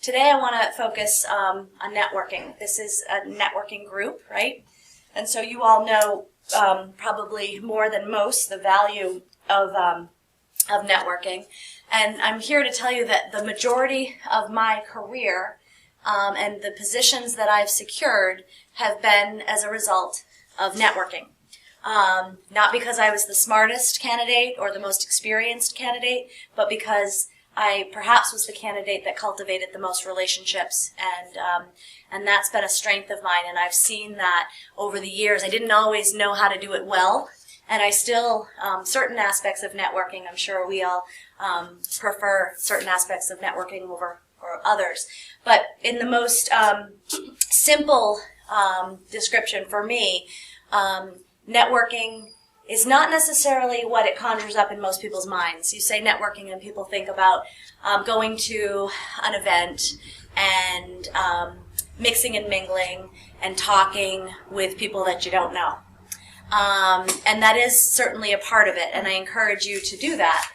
Today I want to focus on networking. This is a networking group, right? And so you all know probably more than most the value of networking. And I'm here to tell you that the majority of my career and the positions that I've secured have been as a result of networking. Not because I was the smartest candidate or the most experienced candidate, but because I perhaps was the candidate that cultivated the most relationships, and that's been a strength of mine, and I've seen that over the years. I didn't always know how to do it well, and I still, certain aspects of networking, I'm sure we all prefer certain aspects of networking over others. But in the most simple description for me, networking is not necessarily what it conjures up in most people's minds. You say networking and people think about going to an event and mixing and mingling and talking with people that you don't know. And that is certainly a part of it, and I encourage you to do that,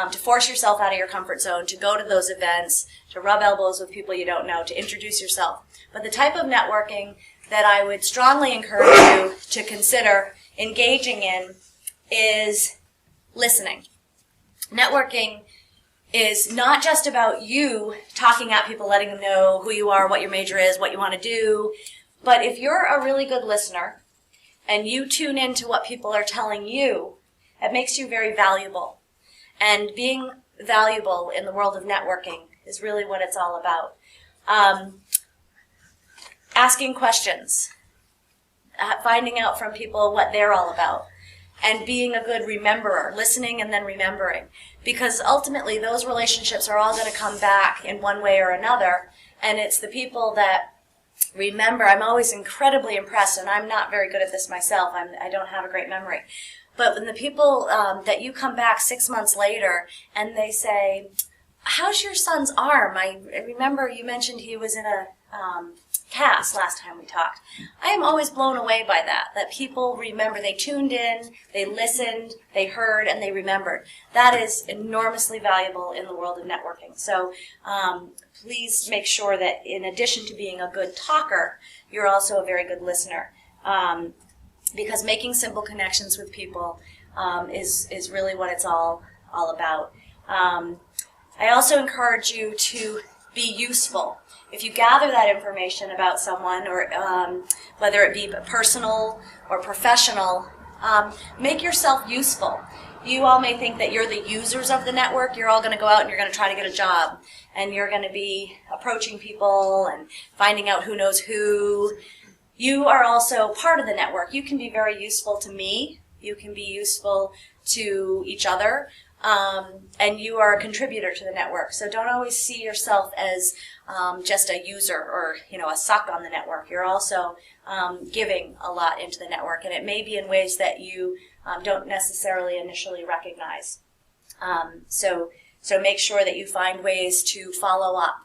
to force yourself out of your comfort zone, to go to those events, to rub elbows with people you don't know, to introduce yourself. But the type of networking that I would strongly encourage you to consider engaging in is listening. Networking is not just about you talking at people, letting them know who you are, what your major is, what you want to do, but if you're a really good listener and you tune into what people are telling you, it makes you very valuable. And being valuable in the world of networking is really what it's all about. Asking questions, finding out from people what they're all about, and being a good rememberer, listening and then remembering. Because ultimately those relationships are all going to come back in one way or another, and it's the people that remember. I'm always incredibly impressed, and I'm not very good at this myself. I don't have a great memory. But when the people that you come back 6 months later and they say, "How's your son's arm? I remember you mentioned he was in a cast last time we talked." I am always blown away by that people remember. They tuned in, they listened, they heard, and they remembered. That is enormously valuable in the world of networking. So please make sure that in addition to being a good talker, you're also a very good listener. Because making simple connections with people is really what it's all about. I also encourage you to be useful. If you gather that information about someone, or whether it be personal or professional, make yourself useful. You all may think that you're the users of the network. You're all going to go out and you're going to try to get a job, and you're going to be approaching people and finding out who knows who. You are also part of the network. You can be very useful to me. You can be useful to each other. And you are a contributor to the network. So don't always see yourself as just a user or a suck on the network. You're also giving a lot into the network, and it may be in ways that you don't necessarily initially recognize. So make sure that you find ways to follow up.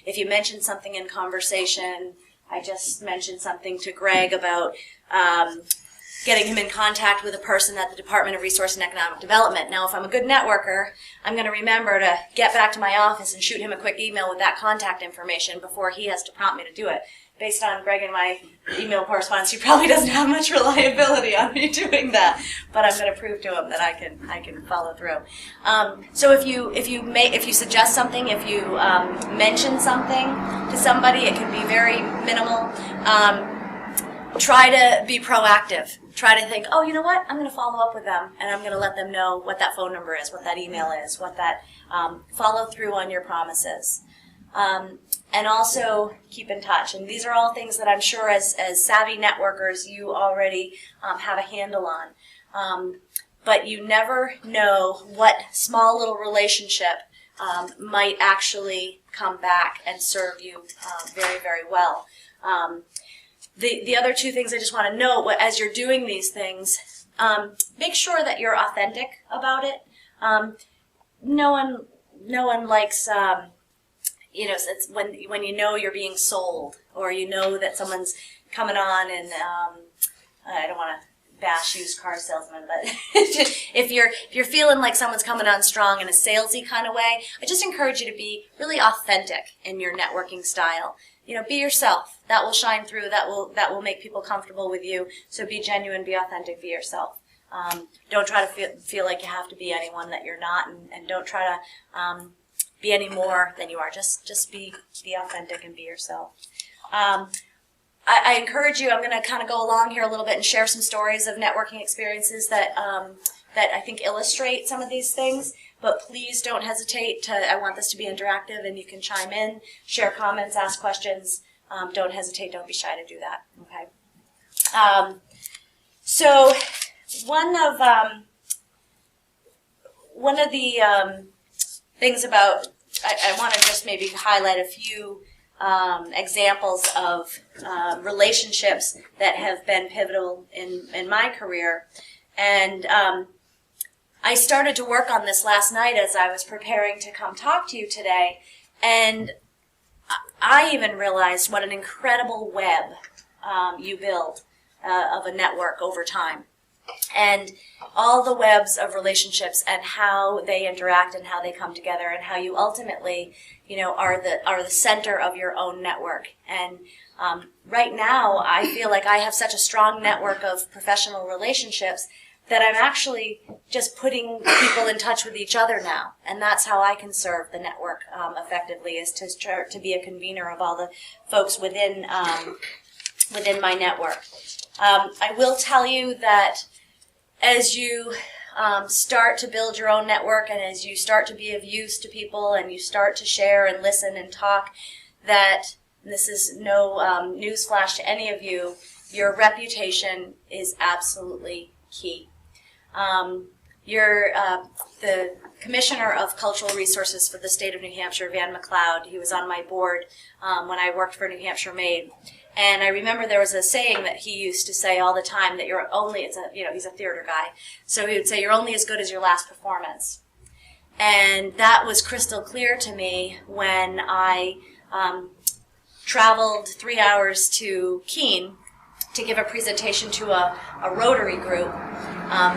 If you mention something in conversation, I just mentioned something to Greg about getting him in contact with a person at the Department of Resource and Economic Development. Now, if I'm a good networker, I'm going to remember to get back to my office and shoot him a quick email with that contact information before he has to prompt me to do it. Based on Greg and my email correspondence, he probably doesn't have much reliability on me doing that, but I'm going to prove to him that I can follow through. So if you suggest something, if you mention something to somebody, it can be very minimal. Try to be proactive. Try to think, oh, you know what? I'm going to follow up with them, and I'm going to let them know what that phone number is, what that email is, what that follow through on your promises. And also keep in touch. And these are all things that I'm sure as savvy networkers you already have a handle on. But you never know what small little relationship might actually come back and serve you very, very well. The other two things I just want to note, as you're doing these things, make sure that you're authentic about it. No one likes, it's when you know you're being sold, or you know that someone's coming on and I don't want to bash used car salesmen, but if you're feeling like someone's coming on strong in a salesy kind of way, I just encourage you to be really authentic in your networking style. You know, be yourself. That will shine through. That will make people comfortable with you. So be genuine, be authentic, be yourself. Don't try to feel like you have to be anyone that you're not, and don't try to be any more than you are. Just be authentic and be yourself. I encourage you. I'm going to kind of go along here a little bit and share some stories of networking experiences that I think illustrate some of these things. But please don't hesitate I want this to be interactive, and you can chime in, share comments, ask questions. Don't hesitate. Don't be shy to do that. Okay. So one of the things about I want to just maybe highlight a few examples of relationships that have been pivotal in my career. And I started to work on this last night as I was preparing to come talk to you today. And I even realized what an incredible web you build of a network over time. And all the webs of relationships and how they interact and how they come together and how you ultimately, you know, are the center of your own network. And right now, I feel like I have such a strong network of professional relationships that I'm actually just putting people in touch with each other now. And that's how I can serve the network effectively, is to be a convener of all the folks within my network. I will tell you that as you start to build your own network, and as you start to be of use to people, and you start to share and listen and talk, that this is no newsflash to any of you, your reputation is absolutely key. The Commissioner of Cultural Resources for the state of New Hampshire, Van McLeod, he was on my board when I worked for New Hampshire Made. And I remember there was a saying that he used to say all the time that he's a theater guy, so he would say, you're only as good as your last performance. And that was crystal clear to me when I traveled 3 hours to Keene to give a presentation to a Rotary group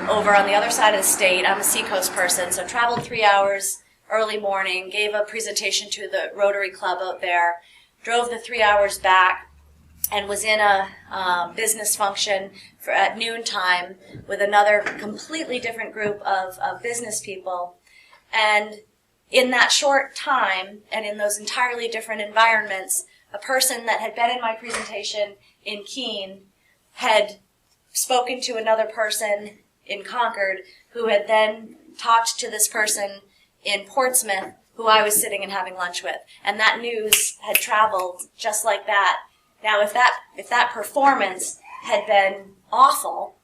over on the other side of the state. I'm a Seacoast person, so traveled 3 hours early morning, gave a presentation to the Rotary Club out there, drove the 3 hours back, and was in a business function at noontime with another completely different group of business people. And in that short time, and in those entirely different environments, a person that had been in my presentation in Keene had spoken to another person in Concord, who had then talked to this person in Portsmouth, who I was sitting and having lunch with. And that news had traveled just like that. Now, if that performance had been awful,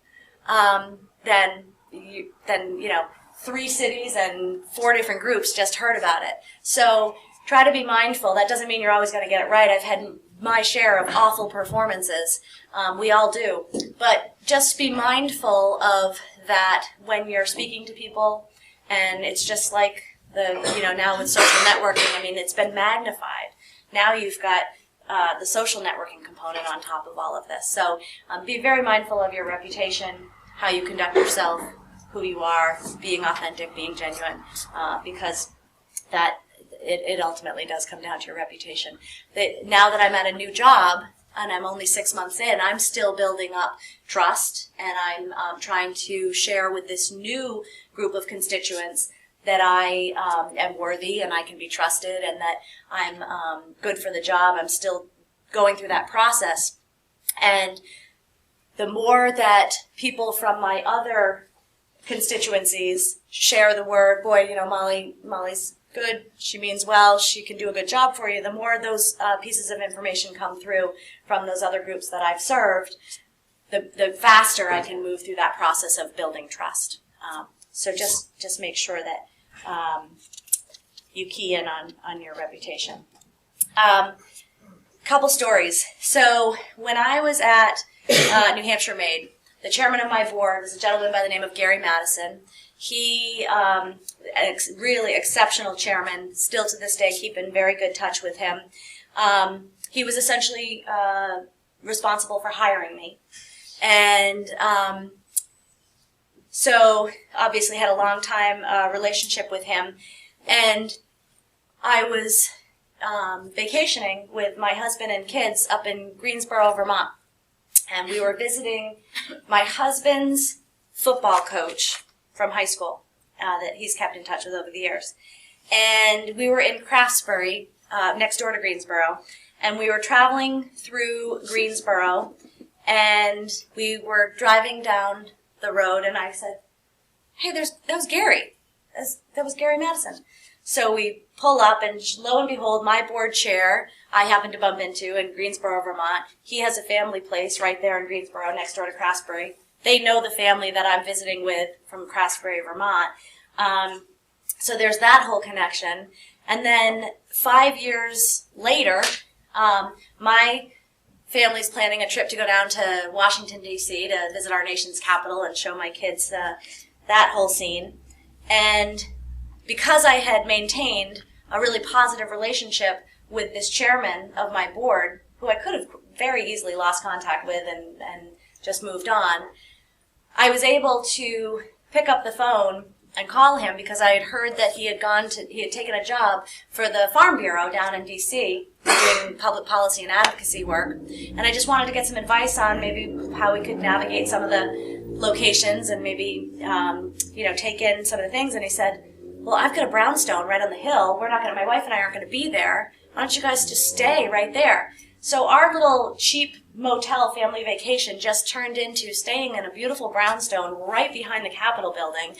then 3 cities and 4 different groups just heard about it. So try to be mindful. That doesn't mean you're always going to get it right. I've had my share of awful performances. We all do. But just be mindful of that when you're speaking to people. And it's just like now with social networking, I mean, it's been magnified. Now you've got the social networking component on top of all of this. So be very mindful of your reputation, how you conduct yourself, who you are, being authentic, being genuine, because that it ultimately does come down to your reputation. Now that I'm at a new job, and I'm only 6 months in, I'm still building up trust, and I'm trying to share with this new group of constituents that I am worthy and I can be trusted and that I'm good for the job. I'm still going through that process. And the more that people from my other constituencies share the word, boy, Molly's good, she means well, she can do a good job for you, the more those pieces of information come through from those other groups that I've served, the faster I can move through that process of building trust. So just make sure that you key in on your reputation. Couple stories. So when I was at New Hampshire Made, the chairman of my board was a gentleman by the name of Gary Matson. He, really exceptional chairman, still to this day keep in very good touch with him. He was essentially responsible for hiring me. And So obviously had a long time relationship with him. And I was vacationing with my husband and kids up in Greensboro, Vermont. And we were visiting my husband's football coach from high school that he's kept in touch with over the years. And we were in Craftsbury, next door to Greensboro. And we were traveling through Greensboro, and we were driving down the road, and I said, hey, that was Gary. That was Gary Matson. So we pull up, and lo and behold, my board chair I happened to bump into in Greensboro, Vermont. He has a family place right there in Greensboro, next door to Craftsbury. They know the family that I'm visiting with from Craftsbury, Vermont. So there's that whole connection. And then 5 years later, my family's planning a trip to go down to Washington, D.C. to visit our nation's capital and show my kids that whole scene. And because I had maintained a really positive relationship with this chairman of my board, who I could have very easily lost contact with and just moved on, I was able to pick up the phone and call him because I had heard that he had taken a job for the Farm Bureau down in D.C. doing public policy and advocacy work. And I just wanted to get some advice on maybe how we could navigate some of the locations and maybe, take in some of the things. And he said, well, I've got a brownstone right on the hill. My wife and I aren't going to be there. Why don't you guys just stay right there? So our little cheap motel family vacation just turned into staying in a beautiful brownstone right behind the Capitol building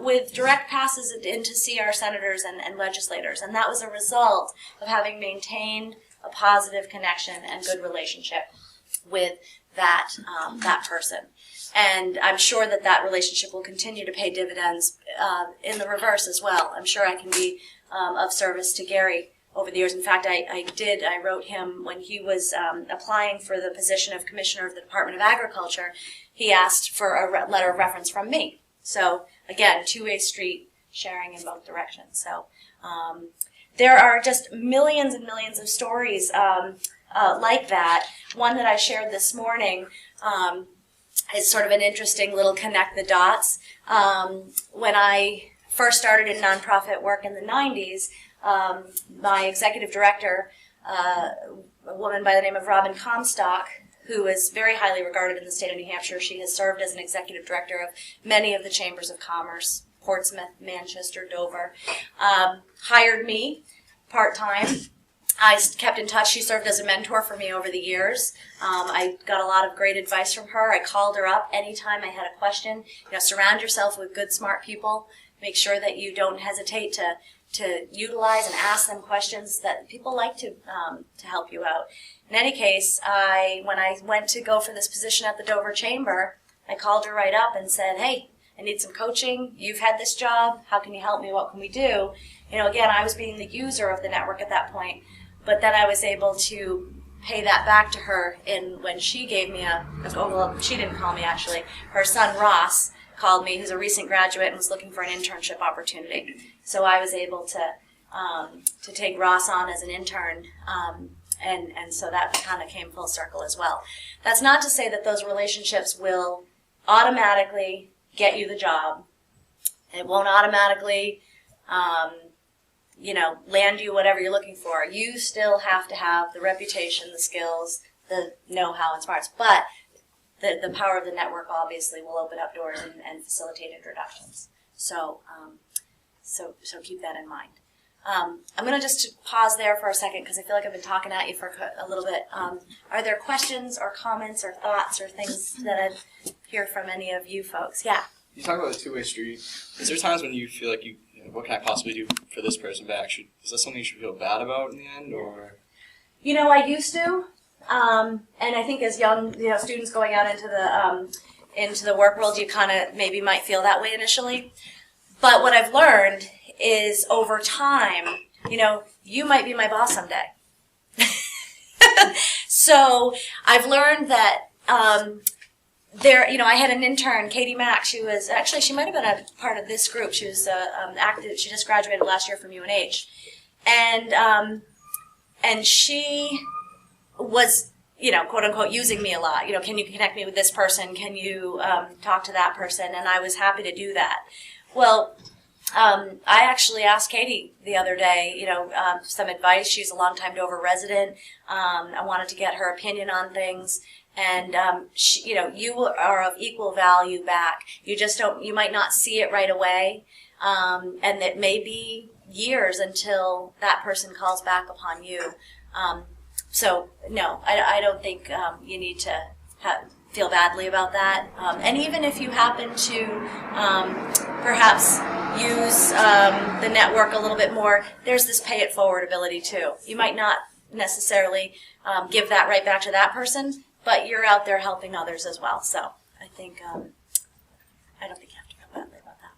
with direct passes in to see our senators and legislators. And that was a result of having maintained a positive connection and good relationship with that person. And I'm sure that relationship will continue to pay dividends in the reverse as well. I'm sure I can be of service to Gary over the years. In fact, I wrote him when he was applying for the position of Commissioner of the Department of Agriculture. He asked for a letter of reference from me. So again, two-way street, sharing in both directions. So there are just millions and millions of stories like that. One that I shared this morning is sort of an interesting little connect the dots. When I first started in nonprofit work in the 90s, my executive director, a woman by the name of Robin Comstock, who is very highly regarded in the state of New Hampshire. She has served as an executive director of many of the chambers of commerce, Portsmouth, Manchester, Dover, hired me part-time. I kept in touch. She served as a mentor for me over the years. I got a lot of great advice from her. I called her up anytime I had a question. Surround yourself with good, smart people. Make sure that you don't hesitate to utilize and ask them questions that people like to help you out. In any case, when I went to go for this position at the Dover Chamber, I called her right up and said, hey, I need some coaching. You've had this job. How can you help me? What can we do? Again, I was being the user of the network at that point, but then I was able to pay that back to her when she gave me she didn't call me actually. Her son Ross called me, who's a recent graduate and was looking for an internship opportunity. So I was able to take Ross on as an intern, and so that kind of came full circle as well. That's not to say that those relationships will automatically get you the job. It won't automatically, land you whatever you're looking for. You still have to have the reputation, the skills, the know-how and smarts, but the power of the network obviously will open up doors and facilitate introductions. So keep that in mind. I'm going to just pause there for a second because I feel like I've been talking at you for a little bit. Are there questions or comments or thoughts or things that I'd hear from any of you folks? Yeah. You talk about a two-way street. Is there times when you feel like what can I possibly do for this person back? Is that something you should feel bad about in the end, or? I used to. And I think as young, students going out into the work world, you kind of maybe might feel that way initially. But what I've learned is over time, you might be my boss someday. So I've learned that I had an intern, Katie Mack. She might have been a part of this group. She was active. She just graduated last year from UNH, and she was, quote unquote, using me a lot. Can you connect me with this person? Can you talk to that person? And I was happy to do that. Well, I actually asked Katie the other day, some advice. She's a longtime Dover resident. I wanted to get her opinion on things. And, you are of equal value back. You might not see it right away. And it may be years until that person calls back upon you. So, no, I don't think you need to feel badly about that. And even if you happen to perhaps use the network a little bit more, there's this pay it forward ability too. You might not necessarily give that right back to that person, but you're out there helping others as well. So I think, I don't think you have to feel badly about that.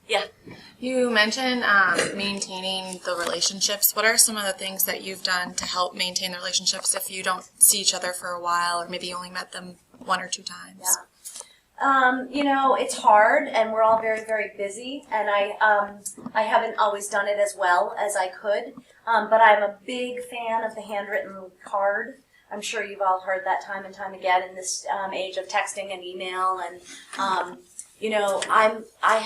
Yeah. You mentioned maintaining the relationships. What are some of the things that you've done to help maintain the relationships if you don't see each other for a while, or maybe you only met them 1 or 2 times? Yeah. It's hard, and we're all very, very busy, and I haven't always done it as well as I could, but I'm a big fan of the handwritten card. I'm sure you've all heard that time and time again in this age of texting and email, and I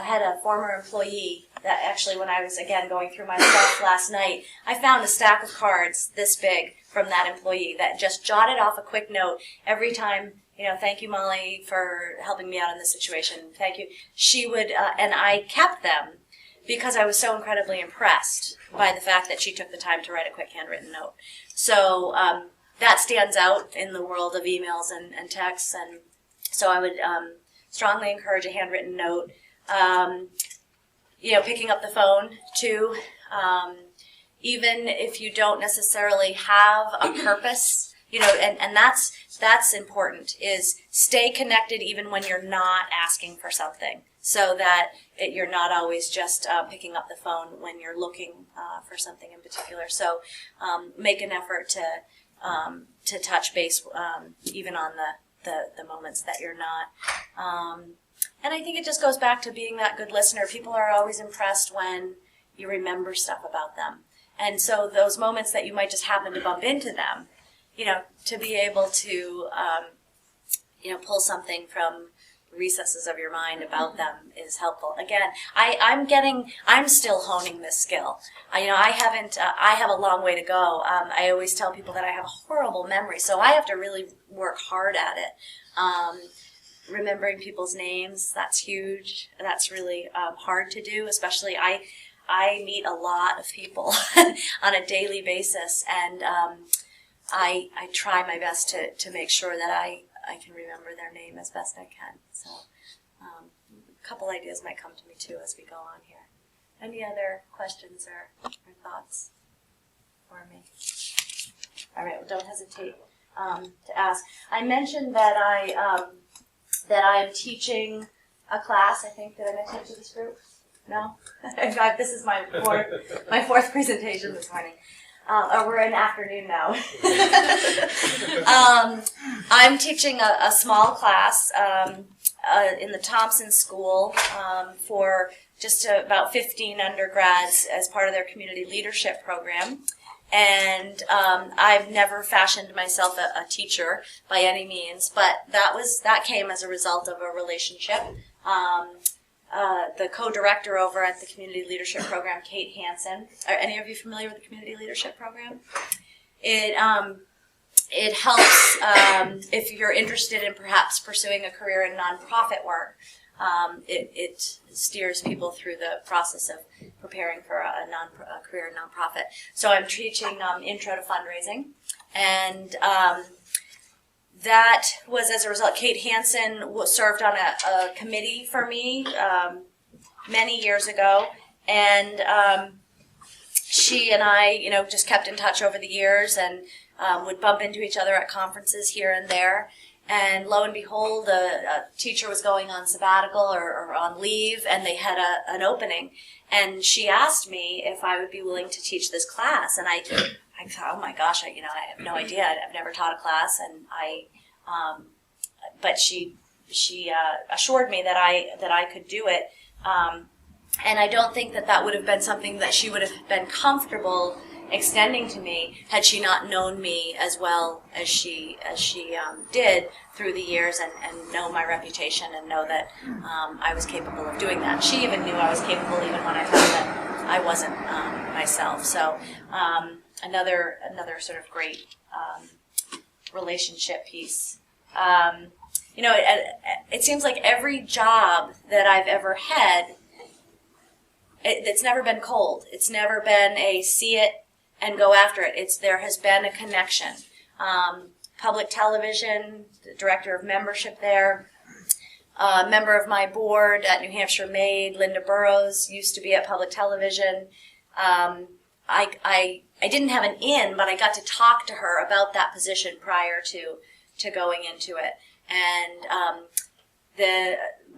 had a former employee that actually, when I was again going through my stuff last night, I found a stack of cards this big from that employee that just jotted off a quick note every time. Thank you, Molly, for helping me out in this situation. Thank you. She would, and I kept them because I was so incredibly impressed by the fact that she took the time to write a quick handwritten note. So that stands out in the world of emails and texts, and so I would strongly encourage a handwritten note. Picking up the phone too. Even if you don't necessarily have a purpose, and that's important, is stay connected even when you're not asking for something, so that you're not always just picking up the phone when you're looking for something in particular. So make an effort to touch base even on the moments that you're not. And I think it just goes back to being that good listener. People are always impressed when you remember stuff about them. And so those moments that you might just happen to bump into them, to be able to, pull something from the recesses of your mind about them is helpful. Again, I'm still honing this skill. I have a long way to go. I always tell people that I have a horrible memory, so I have to really work hard at it. Remembering people's names, that's huge. That's really hard to do, especially I meet a lot of people on a daily basis, and I try my best to make sure that I can remember their name as best I can. So a couple ideas might come to me too as we go on here. Any other questions or thoughts for me? All right, well, don't hesitate to ask. I mentioned that I am teaching a class. I think, did I mention it to this group? No? In fact, this is my fourth presentation this morning. We're in afternoon now. I'm teaching a small class in the Thompson School for just about 15 undergrads as part of their community leadership program. And I've never fashioned myself a teacher by any means, but that came as a result of a relationship. The co-director over at the Community Leadership Program, Kate Hansen. Are any of you familiar with the Community Leadership Program? It helps if you're interested in perhaps pursuing a career in nonprofit work. It steers people through the process of preparing for a career in nonprofit. So I'm teaching Intro to Fundraising, and that was as a result. Kate Hansen served on a committee for me many years ago, and she and I, just kept in touch over the years, and would bump into each other at conferences here and there. And lo and behold, a teacher was going on sabbatical or on leave, and they had an opening. And she asked me if I would be willing to teach this class. And I thought, oh my gosh, I have no idea. I've never taught a class, and but she assured me that I could do it. And I don't think that would have been something that she would have been comfortable extending to me had she not known me as well as she did through the years, and know my reputation and know that I was capable of doing that. She even knew I was capable even when I found that I wasn't myself. So another sort of great relationship piece. You know, it seems like every job that I've ever had, it's never been cold. It's never been a see it and go after it. There has been a connection. Public television, the director of membership there, member of my board at New Hampshire Made, Linda Burrows, used to be at public television. I didn't have an in, but I got to talk to her about that position prior to going into it. And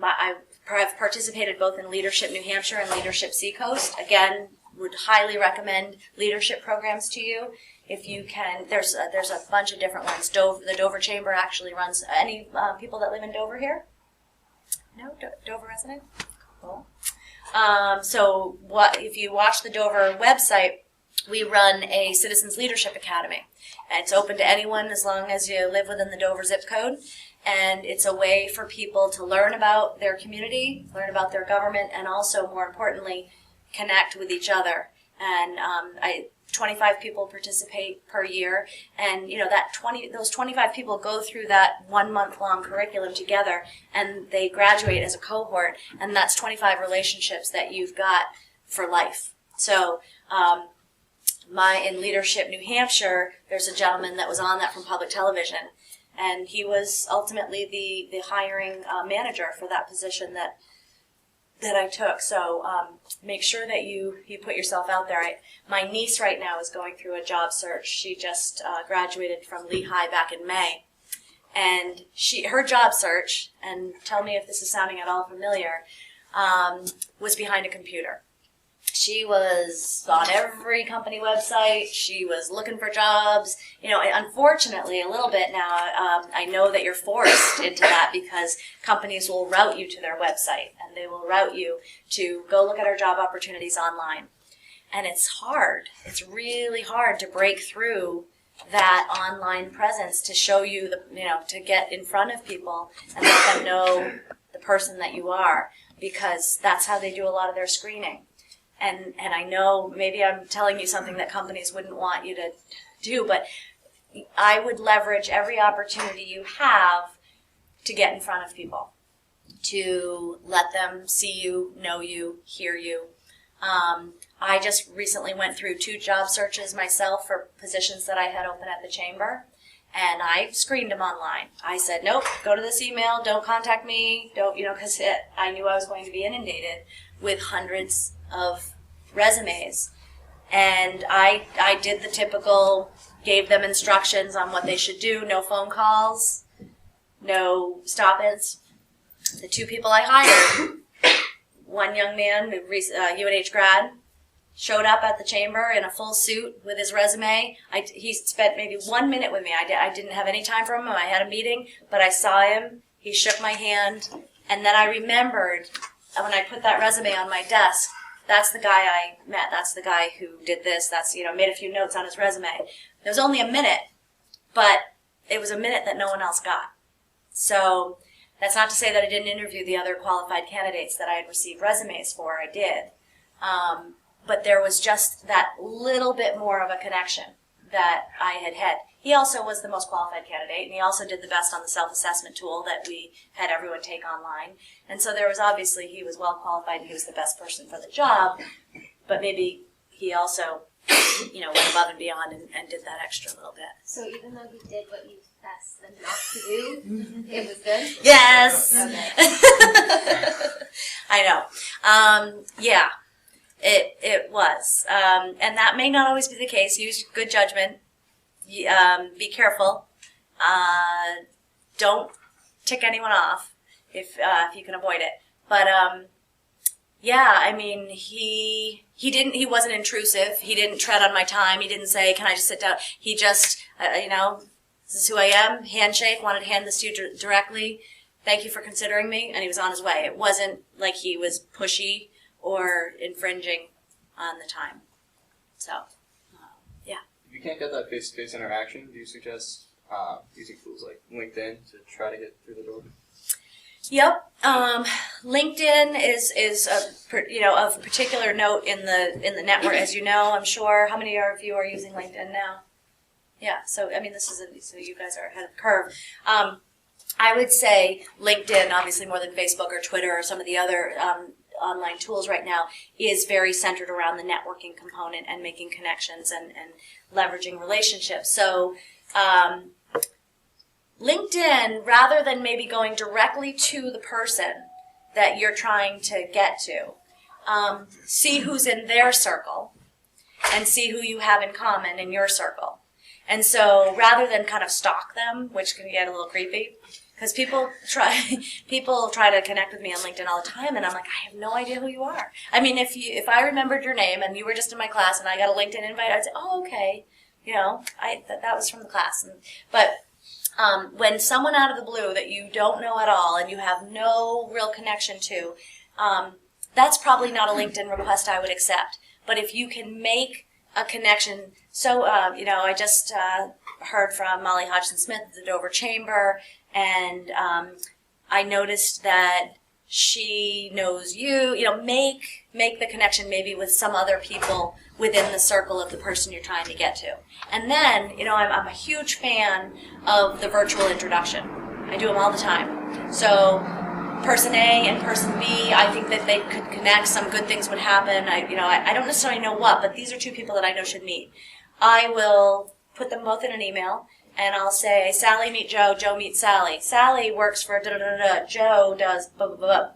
I've participated both in Leadership New Hampshire and Leadership Seacoast. Again, would highly recommend leadership programs to you if you can. There's a bunch of different ones. The Dover Chamber actually runs. Any people that live in Dover here? No, Dover resident. Cool. So if you watch the Dover website, we run a Citizens Leadership Academy. And it's open to anyone as long as you live within the Dover zip code. And it's a way for people to learn about their community, learn about their government, and also, more importantly, connect with each other. And 25 people participate per year, and you know those 25 people go through that 1 month long curriculum together, and they graduate as a cohort, and that's 25 relationships that you've got for life. So in Leadership New Hampshire, there's a gentleman that was on that from public television, and he was ultimately the hiring manager for that position that I took. So make sure that you put yourself out there. My niece right now is going through a job search. She just graduated from Lehigh back in May. And her job search, and tell me if this is sounding at all familiar, was behind a computer. She was on every company website. She was looking for jobs. You know, unfortunately, a little bit now, I know that you're forced into that because companies will route you to their website, and they will route you to go look at our job opportunities online. And it's hard. It's really hard to break through that online presence to show you to get in front of people and let them know the person that you are, because that's how they do a lot of their screening. And I know maybe I'm telling you something that companies wouldn't want you to do, but I would leverage every opportunity you have to get in front of people, to let them see you, know you, hear you. I just recently went through 2 job searches myself for positions that I had open at the chamber, and I screened them online. I said, nope, go to this email, don't contact me, because I knew I was going to be inundated with hundreds of resumes. And I did the typical, gave them instructions on what they should do, no phone calls, no stop-ins. The 2 people I hired, one young man, UNH grad, showed up at the chamber in a full suit with his resume. He spent maybe 1 minute with me. I didn't have any time for him. I had a meeting, but I saw him. He shook my hand, and then I remembered when I put that resume on my desk, that's the guy I met. That's the guy who did this. That's, made a few notes on his resume. It was only a minute, but it was a minute that no one else got. So that's not to say that I didn't interview the other qualified candidates that I had received resumes for. I did. But there was just that little bit more of a connection that I had. He also was the most qualified candidate, and he also did the best on the self-assessment tool that we had everyone take online. And so there was obviously, he was well qualified and he was the best person for the job, but maybe he also, went above and beyond and did that extra little bit. So even though he did what you asked them not to do, it was good? Yes! Okay. I know. Yeah, it was. And that may not always be the case. Use good judgment. Be careful. Don't tick anyone off if you can avoid it. But yeah, I mean, he wasn't intrusive. He didn't tread on my time. He didn't say, "Can I just sit down?" He just, this is who I am. Handshake. Wanted to hand this to you directly. Thank you for considering me, and he was on his way. It wasn't like he was pushy or infringing on the time. So. you can't get that face-to-face interaction, do you suggest using tools like LinkedIn to try to get through the door? Yep. LinkedIn is of particular note in the network, as you know. I'm sure. How many of you are using LinkedIn now? Yeah. So I mean, so you guys are ahead of the curve. I would say LinkedIn, obviously more than Facebook or Twitter or some of the other online tools right now, is very centered around the networking component and making connections and leveraging relationships. So LinkedIn, rather than maybe going directly to the person that you're trying to get to, see who's in their circle and see who you have in common in your circle. And so rather than kind of stalk them, which can get a little creepy, because people try to connect with me on LinkedIn all the time, and I'm like, I have no idea who you are. I mean, if I remembered your name and you were just in my class and I got a LinkedIn invite, I'd say, oh, okay, that was from the class. But when someone out of the blue that you don't know at all and you have no real connection to, that's probably not a LinkedIn request I would accept. But if you can make a connection, so I just heard from Molly Hodgson Smith at the Dover Chamber, and I noticed that she knows you. Make the connection maybe with some other people within the circle of the person you're trying to get to. And then, I'm a huge fan of the virtual introduction. I do them all the time. So person A and person B, I think that they could connect. Some good things would happen. I don't necessarily know what, but these are two people that I know should meet. I will put them both in an email, and I'll say, Sally meet Joe, Joe meets Sally. Sally works for da-da-da-da, Joe does blah, blah, blah.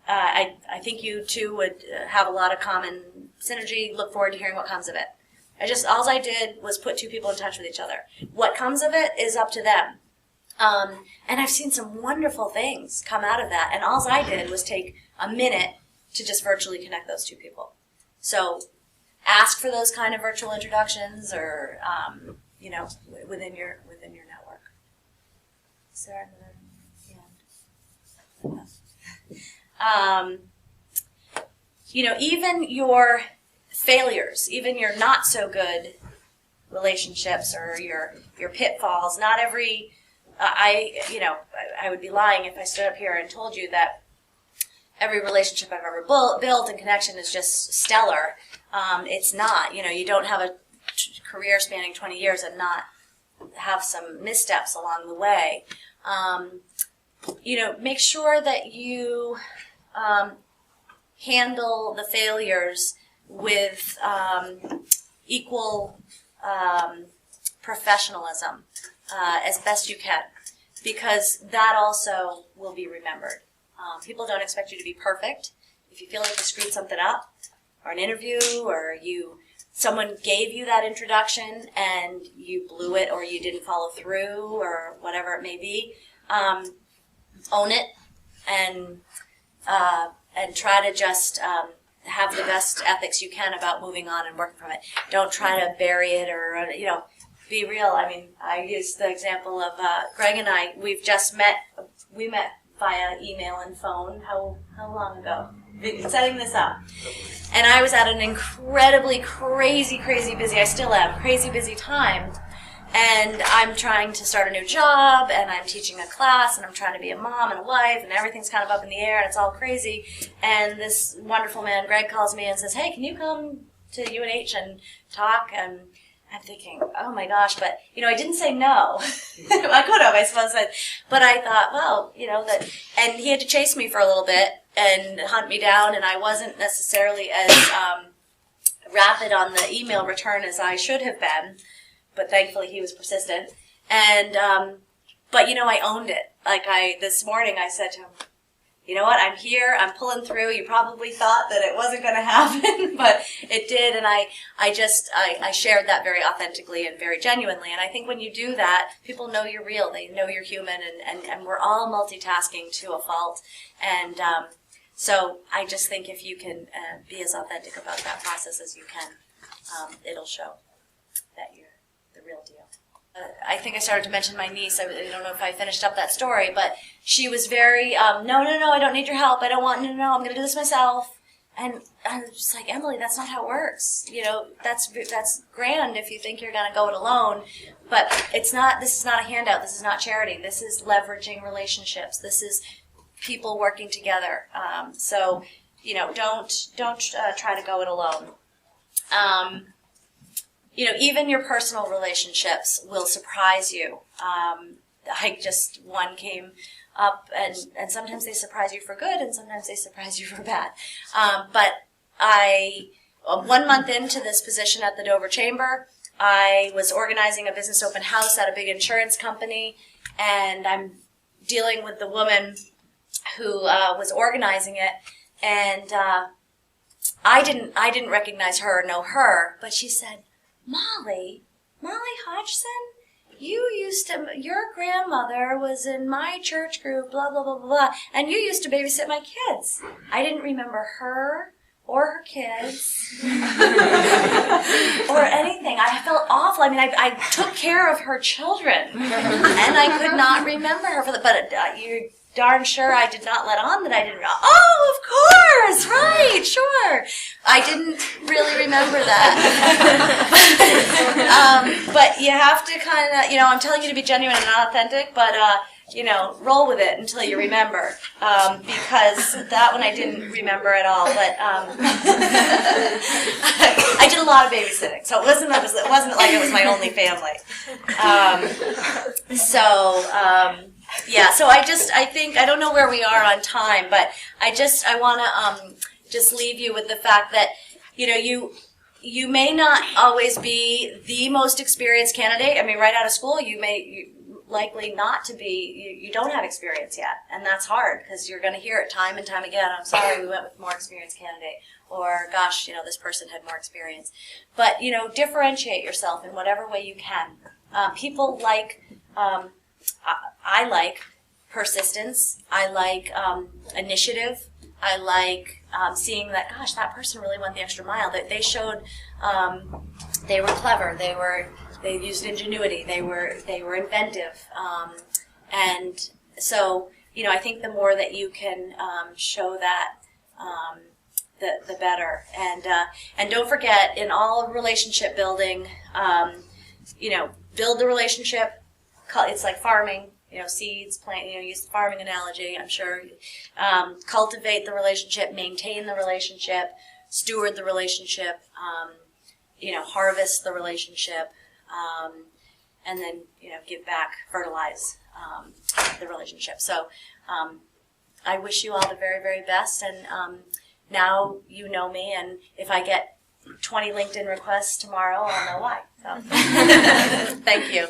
I think you two would have a lot of common synergy. Look forward to hearing what comes of it. All I did was put two people in touch with each other. What comes of it is up to them. And I've seen some wonderful things come out of that. And all I did was take a minute to just virtually connect those two people. So ask for those kind of virtual introductions, or within your network. Is there another hand? Even your failures, even your not so good relationships or your pitfalls, not every I would be lying if I stood up here and told you that every relationship I've ever built and connection is just stellar. It's not. You don't have a career spanning 20 years and not have some missteps along the way. Make sure that you handle the failures with equal professionalism as best you can, because that also will be remembered. People don't expect you to be perfect. If you feel like you screwed something up, or an interview, or someone gave you that introduction and you blew it, or you didn't follow through, or whatever it may be, own it and try to just have the best ethics you can about moving on and working from it. Don't try to bury it, or be real. I mean, I use the example of Greg and I. We've just met. We met via email and phone. How long ago? Setting this up. And I was at an incredibly crazy busy, I still am, crazy busy time. And I'm trying to start a new job, and I'm teaching a class, and I'm trying to be a mom and a wife, and everything's kind of up in the air, and it's all crazy. And this wonderful man, Greg, calls me and says, hey, can you come to UNH and talk? And I'm thinking, oh my gosh, but, I didn't say no. I could have, I suppose. But I thought, well, and he had to chase me for a little bit and hunt me down, and I wasn't necessarily as rapid on the email return as I should have been. But thankfully he was persistent. And, but I owned it. This morning I said to him, you know what, I'm here, I'm pulling through. You probably thought that it wasn't going to happen, but it did. And I shared that very authentically and very genuinely. And I think when you do that, people know you're real. They know you're human, and we're all multitasking to a fault. And, so I just think if you can be as authentic about that process as you can, it'll show that you're the real deal. I think I started to mention my niece. I don't know if I finished up that story, but she was very, no, I don't need your help. I don't want, no, I'm going to do this myself. And I'm just like, Emily, that's not how it works. You know, that's grand if you think you're going to go it alone, but it's not. This is not a handout. This is not charity. This is leveraging relationships. This is people working together. So, you know, don't try to go it alone. You know, even your personal relationships will surprise you. One came up, and sometimes they surprise you for good, and sometimes they surprise you for bad. But 1 month into this position at the Dover Chamber, I was organizing a business open house at a big insurance company, and I'm dealing with the woman who was organizing it, and I didn't recognize her or know her, but she said, Molly Hodgson? Your grandmother was in my church group, blah, blah, blah, blah, blah, and you used to babysit my kids. I didn't remember her or her kids or anything. I felt awful. I mean, I took care of her children, and I could not remember her. But you're darn sure I did not let on that I didn't. Oh, of course, right, sure. I didn't really remember that. But you have to kind of, you know, I'm telling you to be genuine and not authentic, but, you know, roll with it until you remember. Because that one I didn't remember at all. But I did a lot of babysitting, so it wasn't like it was my only family. Yeah, so I think, I don't know where we are on time, but I want to just leave you with the fact that, you know, you may not always be the most experienced candidate. I mean, right out of school, you likely not to be, you don't have experience yet, and that's hard, because you're going to hear it time and time again. I'm sorry, we went with more experienced candidate, or gosh, you know, this person had more experience. But, you know, differentiate yourself in whatever way you can. People like, I like persistence. I like initiative. I like seeing that, gosh, that person really went the extra mile. That they showed they were clever. They used ingenuity. They were inventive. And so, you know, I think the more that you can show that, the better. And don't forget, in all relationship building, you know, build the relationship. It's like farming, you know, seeds, plant, you know, use the farming analogy, I'm sure. Cultivate the relationship, maintain the relationship, steward the relationship, you know, harvest the relationship, and then, you know, give back, fertilize the relationship. So I wish you all the very, very best, and now you know me, and if I get 20 LinkedIn requests tomorrow, I'll know why. So, thank you.